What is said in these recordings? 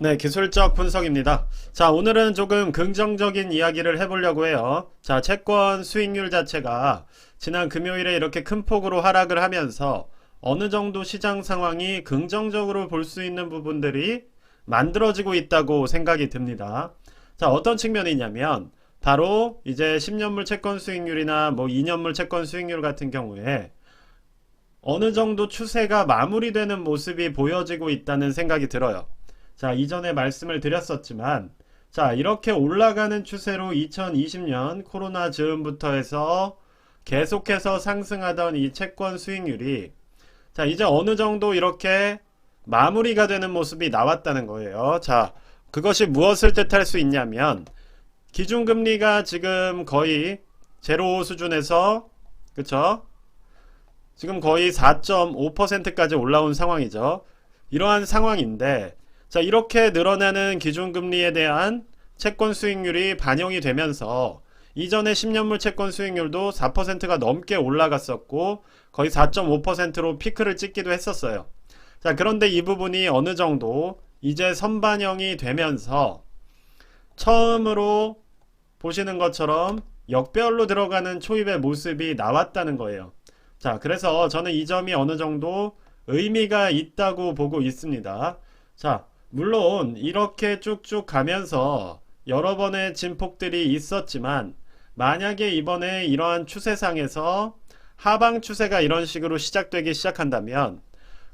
네, 기술적 분석입니다. 자, 오늘은 조금 긍정적인 이야기를 해보려고 해요. 자, 채권 수익률 자체가 지난 금요일에 이렇게 큰 폭으로 하락을 하면서 어느 정도 시장 상황이 긍정적으로 볼 수 있는 부분들이 만들어지고 있다고 생각이 듭니다. 자, 어떤 측면이냐면 바로 이제 10년물 채권 수익률이나 뭐 2년물 채권 수익률 같은 경우에 어느 정도 추세가 마무리되는 모습이 보여지고 있다는 생각이 들어요. 자, 이전에 말씀을 드렸었지만, 자, 이렇게 올라가는 추세로 2020년 코로나 즈음부터 해서 계속해서 상승하던 이 채권 수익률이, 자, 이제 어느 정도 이렇게 마무리가 되는 모습이 나왔다는 거예요. 자, 그것이 무엇을 뜻할 수 있냐면, 기준금리가 지금 거의 제로 수준에서, 그쵸? 지금 거의 4.5%까지 올라온 상황이죠. 이러한 상황인데, 자, 이렇게 늘어나는 기준금리에 대한 채권 수익률이 반영이 되면서 이전에 10년물 채권 수익률도 4%가 넘게 올라갔었고 거의 4.5%로 피크를 찍기도 했었어요. 자, 그런데 이 부분이 어느 정도 이제 선반영이 되면서 처음으로 보시는 것처럼 역별로 들어가는 초입의 모습이 나왔다는 거예요. 자, 그래서 저는 이 점이 어느 정도 의미가 있다고 보고 있습니다. 자, 물론 이렇게 쭉쭉 가면서 여러 번의 진폭들이 있었지만 만약에 이번에 이러한 추세상에서 하방 추세가 이런 식으로 시작되기 시작한다면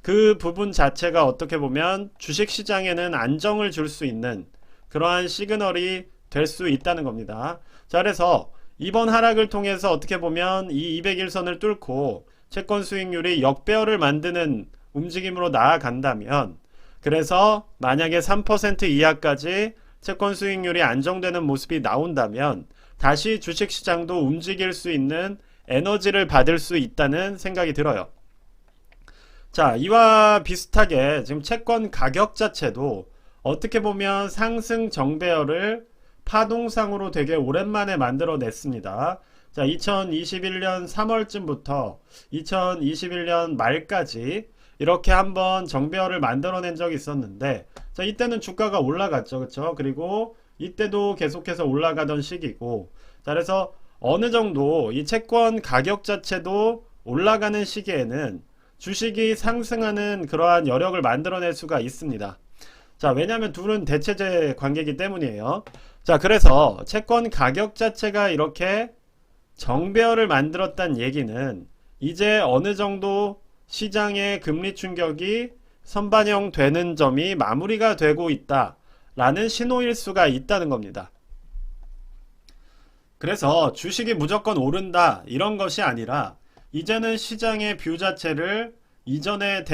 그 부분 자체가 어떻게 보면 주식시장에는 안정을 줄 수 있는 그러한 시그널이 될 수 있다는 겁니다. 자, 그래서 이번 하락을 통해서 어떻게 보면 이 200일선을 뚫고 채권 수익률이 역배열을 만드는 움직임으로 나아간다면, 그래서 만약에 3% 이하까지 채권 수익률이 안정되는 모습이 나온다면 다시 주식시장도 움직일 수 있는 에너지를 받을 수 있다는 생각이 들어요. 자, 이와 비슷하게 지금 채권 가격 자체도 어떻게 보면 상승 정배열을 파동상으로 되게 오랜만에 만들어냈습니다. 자, 2021년 3월쯤부터 2021년 말까지 이렇게 한번 정배열을 만들어낸 적이 있었는데, 자, 이때는 주가가 올라갔죠. 그쵸? 그리고 이때도 계속해서 올라가던 시기고, 자, 그래서 어느 정도 이 채권 가격 자체도 올라가는 시기에는 주식이 상승하는 그러한 여력을 만들어낼 수가 있습니다. 자, 왜냐하면 둘은 대체제 관계이기 때문이에요. 자, 그래서 채권 가격 자체가 이렇게 정배열을 만들었다는 얘기는 이제 어느 정도 시장의 금리 충격이 선반영되는 점이 마무리가 되고 있다라는 신호일 수가 있다는 겁니다. 그래서 주식이 무조건 오른다 이런 것이 아니라 이제는 시장의 뷰 자체를 이전의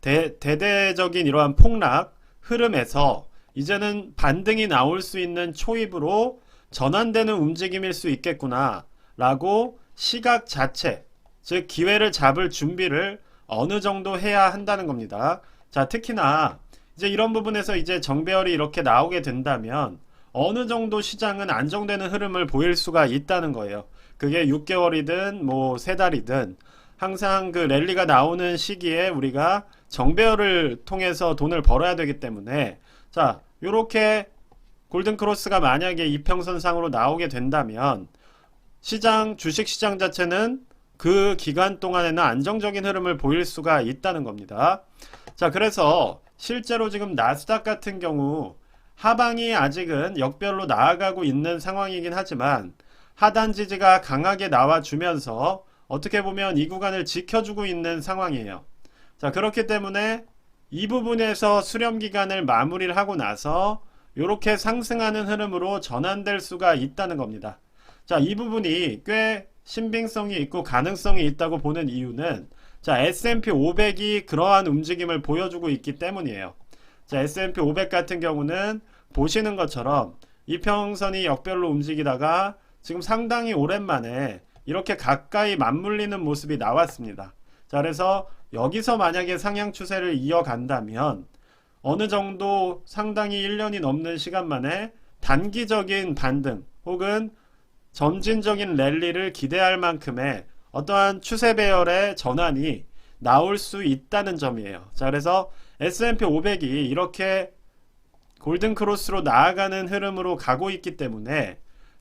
대대적인 이러한 폭락 흐름에서 이제는 반등이 나올 수 있는 초입으로 전환되는 움직임일 수 있겠구나 라고 시각 자체, 즉 기회를 잡을 준비를 어느 정도 해야 한다는 겁니다. 자, 특히나 이제 이런 부분에서 이제 정배열이 이렇게 나오게 된다면 어느 정도 시장은 안정되는 흐름을 보일 수가 있다는 거예요. 그게 6개월이든 뭐 3달이든 항상 그 랠리가 나오는 시기에 우리가 정배열을 통해서 돈을 벌어야 되기 때문에, 자, 요렇게 골든크로스가 만약에 이평선상으로 나오게 된다면 시장, 주식시장 자체는 그 기간 동안에는 안정적인 흐름을 보일 수가 있다는 겁니다. 자, 그래서 실제로 지금 나스닥 같은 경우 하방이 아직은 역별로 나아가고 있는 상황이긴 하지만 하단 지지가 강하게 나와주면서 어떻게 보면 이 구간을 지켜주고 있는 상황이에요. 자, 그렇기 때문에 이 부분에서 수렴 기간을 마무리를 하고 나서 이렇게 상승하는 흐름으로 전환될 수가 있다는 겁니다. 자, 이 부분이 꽤 신빙성이 있고 가능성이 있다고 보는 이유는, 자, S&P 500이 그러한 움직임을 보여주고 있기 때문이에요. 자, S&P 500 같은 경우는 보시는 것처럼 이평선이 역별로 움직이다가 지금 상당히 오랜만에 이렇게 가까이 맞물리는 모습이 나왔습니다. 자, 그래서 여기서 만약에 상향 추세를 이어간다면 어느 정도 상당히 1년이 넘는 시간 만에 단기적인 반등 혹은 점진적인 랠리를 기대할 만큼의 어떠한 추세 배열의 전환이 나올 수 있다는 점이에요. 자, 그래서 S&P 500이 이렇게 골든크로스로 나아가는 흐름으로 가고 있기 때문에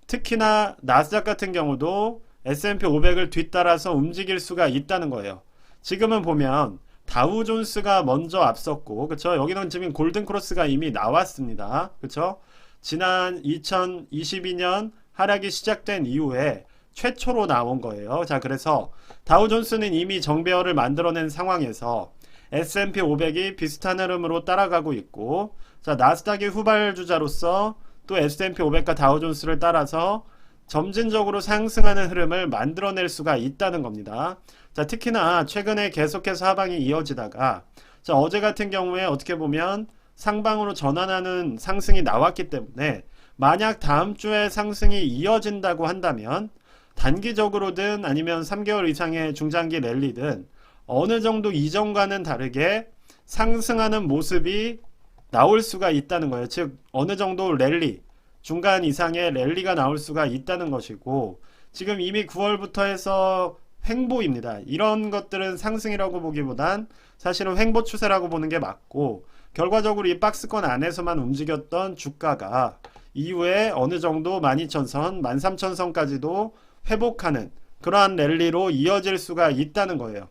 특히나 나스닥 같은 경우도 S&P 500을 뒤따라서 움직일 수가 있다는 거예요. 지금은 보면 다우존스가 먼저 앞섰고, 그쵸? 여기는 지금 골든크로스가 이미 나왔습니다. 그쵸? 지난 2022년 하락이 시작된 이후에 최초로 나온 거예요. 자, 그래서 다우존스는 이미 정배열을 만들어낸 상황에서 S&P 500이 비슷한 흐름으로 따라가고 있고, 자, 나스닥이 후발주자로서 또 S&P 500과 다우존스를 따라서 점진적으로 상승하는 흐름을 만들어낼 수가 있다는 겁니다. 자, 특히나 최근에 계속해서 하방이 이어지다가, 자, 어제 같은 경우에 어떻게 보면 상방으로 전환하는 상승이 나왔기 때문에 만약 다음 주에 상승이 이어진다고 한다면 단기적으로든 아니면 3개월 이상의 중장기 랠리든 어느 정도 이전과는 다르게 상승하는 모습이 나올 수가 있다는 거예요. 즉 어느 정도 랠리, 중간 이상의 랠리가 나올 수가 있다는 것이고, 지금 이미 9월부터 해서 횡보입니다. 이런 것들은 상승이라고 보기보단 사실은 횡보 추세라고 보는 게 맞고, 결과적으로 이 박스권 안에서만 움직였던 주가가 이후에 어느 정도 12,000선, 13,000선까지도 회복하는 그러한 랠리로 이어질 수가 있다는 거예요.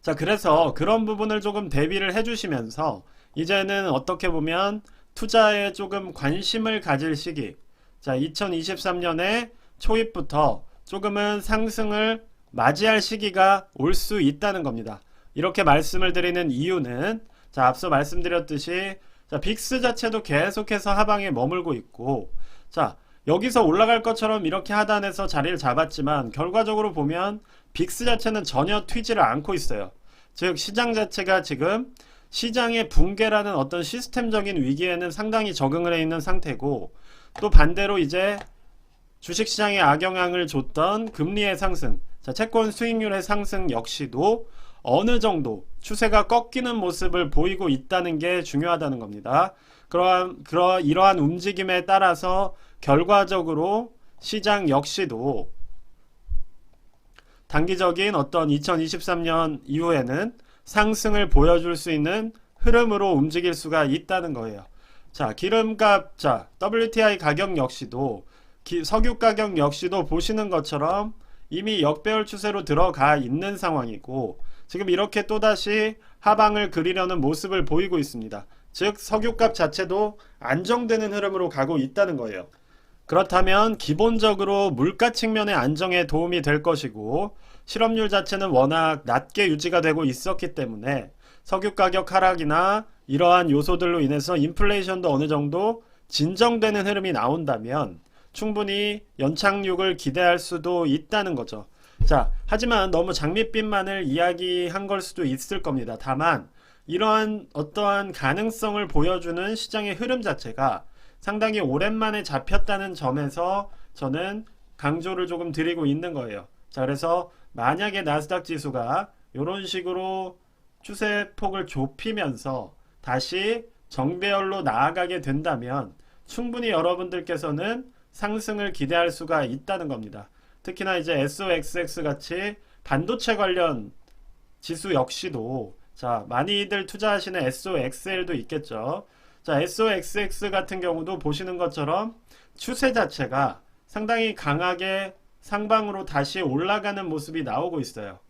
자, 그래서 그런 부분을 조금 대비를 해주시면서 이제는 어떻게 보면 투자에 조금 관심을 가질 시기, 자, 2023년에 초입부터 조금은 상승을 맞이할 시기가 올 수 있다는 겁니다. 이렇게 말씀을 드리는 이유는, 자, 앞서 말씀드렸듯이, 자, 빅스 자체도 계속해서 하방에 머물고 있고, 자, 여기서 올라갈 것처럼 이렇게 하단에서 자리를 잡았지만 결과적으로 보면 빅스 자체는 전혀 튀지를 않고 있어요. 즉 시장 자체가 지금 시장의 붕괴라는 어떤 시스템적인 위기에는 상당히 적응을 해 있는 상태고, 또 반대로 이제 주식시장에 악영향을 줬던 금리의 상승, 자, 채권 수익률의 상승 역시도 어느 정도 추세가 꺾이는 모습을 보이고 있다는 게 중요하다는 겁니다. 이러한 움직임에 따라서 결과적으로 시장 역시도 단기적인 어떤 2023년 이후에는 상승을 보여줄 수 있는 흐름으로 움직일 수가 있다는 거예요. 자, 기름값, 자, WTI 가격 역시도 석유 가격 역시도 보시는 것처럼 이미 역배열 추세로 들어가 있는 상황이고, 지금 이렇게 또다시 하방을 그리려는 모습을 보이고 있습니다. 즉 석유값 자체도 안정되는 흐름으로 가고 있다는 거예요. 그렇다면 기본적으로 물가 측면의 안정에 도움이 될 것이고, 실업률 자체는 워낙 낮게 유지가 되고 있었기 때문에 석유 가격 하락이나 이러한 요소들로 인해서 인플레이션도 어느 정도 진정되는 흐름이 나온다면 충분히 연착륙을 기대할 수도 있다는 거죠. 자, 하지만 너무 장밋빛만을 이야기한 걸 수도 있을 겁니다. 다만 이러한 어떠한 가능성을 보여주는 시장의 흐름 자체가 상당히 오랜만에 잡혔다는 점에서 저는 강조를 조금 드리고 있는 거예요. 자, 그래서 만약에 나스닥 지수가 이런 식으로 추세폭을 좁히면서 다시 정배열로 나아가게 된다면 충분히 여러분들께서는 상승을 기대할 수가 있다는 겁니다. 특히나 이제 SOXX 같이 반도체 관련 지수 역시도, 자, 많이들 투자하시는 SOXL도 있겠죠. 자, SOXX 같은 경우도 보시는 것처럼 추세 자체가 상당히 강하게 상방으로 다시 올라가는 모습이 나오고 있어요.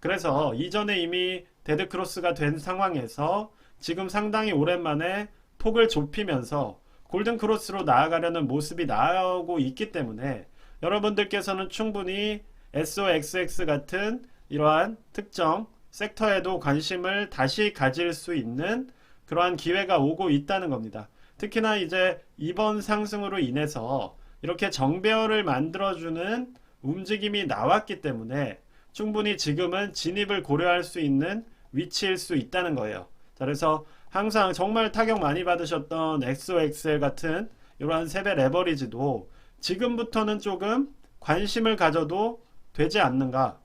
그래서 이전에 이미 데드크로스가 된 상황에서 지금 상당히 오랜만에 폭을 좁히면서 골든크로스로 나아가려는 모습이 나오고 있기 때문에 여러분들께서는 충분히 SOXX 같은 이러한 특정 섹터에도 관심을 다시 가질 수 있는 그러한 기회가 오고 있다는 겁니다. 특히나 이제 이번 상승으로 인해서 이렇게 정배열을 만들어주는 움직임이 나왔기 때문에 충분히 지금은 진입을 고려할 수 있는 위치일 수 있다는 거예요. 자, 그래서 항상 정말 타격 많이 받으셨던 XOXL 같은 이러한 세배 레버리지도 지금부터는 조금 관심을 가져도 되지 않는가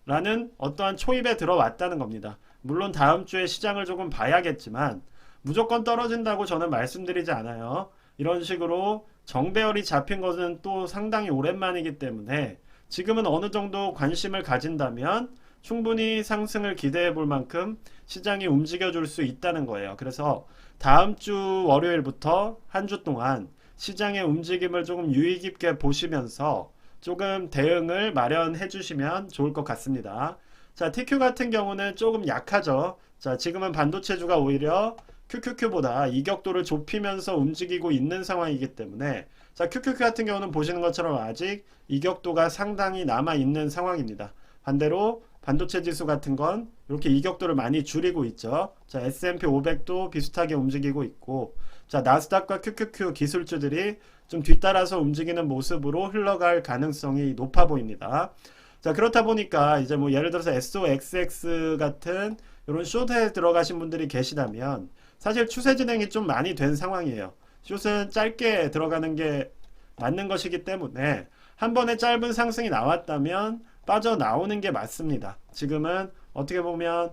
라는 어떠한 초입에 들어왔다는 겁니다. 물론 다음 주에 시장을 조금 봐야겠지만 무조건 떨어진다고 저는 말씀드리지 않아요. 이런 식으로 정배열이 잡힌 것은 또 상당히 오랜만이기 때문에 지금은 어느 정도 관심을 가진다면 충분히 상승을 기대해 볼 만큼 시장이 움직여 줄 수 있다는 거예요. 그래서 다음 주 월요일부터 한 주 동안 시장의 움직임을 조금 유의 깊게 보시면서 조금 대응을 마련해 주시면 좋을 것 같습니다. 자, TQ 같은 경우는 조금 약하죠. 자, 지금은 반도체주가 오히려 QQQ보다 이격도를 좁히면서 움직이고 있는 상황이기 때문에 자, QQQ 같은 경우는 보시는 것처럼 아직 이격도가 상당히 남아 있는 상황입니다. 반대로 반도체 지수 같은 건 이렇게 이격도를 많이 줄이고 있죠. 자, S&P 500도 비슷하게 움직이고 있고, 자, 나스닥과 QQQ 기술주들이 좀 뒤따라서 움직이는 모습으로 흘러갈 가능성이 높아 보입니다. 자, 그렇다 보니까 이제 뭐 예를 들어서 SOXX 같은 이런 숏에 들어가신 분들이 계시다면 사실 추세 진행이 좀 많이 된 상황이에요. 숏은 짧게 들어가는 게 맞는 것이기 때문에 한 번에 짧은 상승이 나왔다면 빠져나오는 게 맞습니다. 지금은 어떻게 보면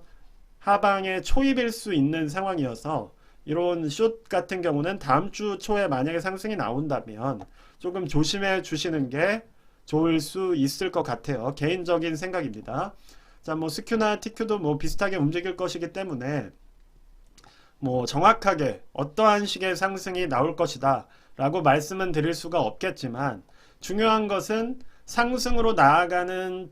하방의 초입일 수 있는 상황이어서 이런 숏 같은 경우는 다음 주 초에 만약에 상승이 나온다면 조금 조심해 주시는 게 좋을 수 있을 것 같아요. 개인적인 생각입니다. 자, 뭐 스큐나 TQ도 뭐 비슷하게 움직일 것이기 때문에 뭐 정확하게 어떠한 식의 상승이 나올 것이다 라고 말씀은 드릴 수가 없겠지만 중요한 것은 상승으로 나아가는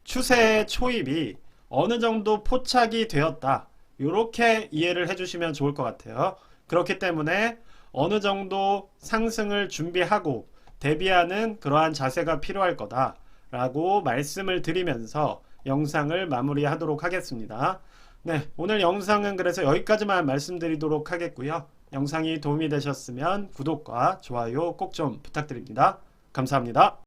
추세의 초입이 어느 정도 포착이 되었다. 이렇게 이해를 해주시면 좋을 것 같아요. 그렇기 때문에 어느 정도 상승을 준비하고 대비하는 그러한 자세가 필요할 거다 라고 말씀을 드리면서 영상을 마무리하도록 하겠습니다. 네, 오늘 영상은 그래서 여기까지만 말씀드리도록 하겠고요. 영상이 도움이 되셨으면 구독과 좋아요 꼭 좀 부탁드립니다. 감사합니다.